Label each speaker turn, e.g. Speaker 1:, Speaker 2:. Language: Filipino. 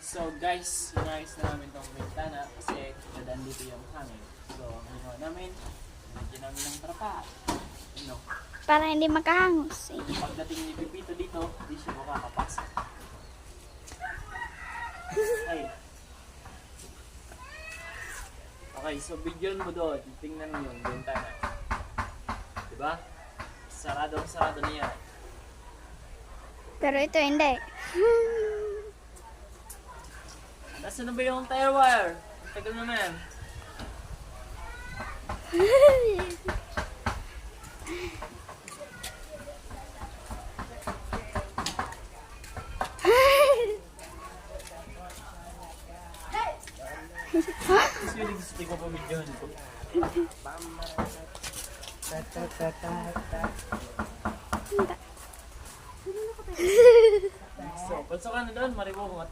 Speaker 1: So guys, inayos na namin itong bintana kasi nadaan dito yung hangin. So, ang ginawa namin, nagyan namin ng trapa. Ano?
Speaker 2: Para hindi makahangos.
Speaker 1: Pagdating ni Pipito dito, hindi siya makakapasok. Ay. Okay, so bigyan mo doon. Tingnan mo yung bintana. Diba? Sarado na yan.
Speaker 2: Pero ito hindi.
Speaker 1: Nasaan na ba yung tire wire? Ang tagal naman. Kasi yung gusto ko pa videohan ko. So, panso ka na doon, maribo ko nga to.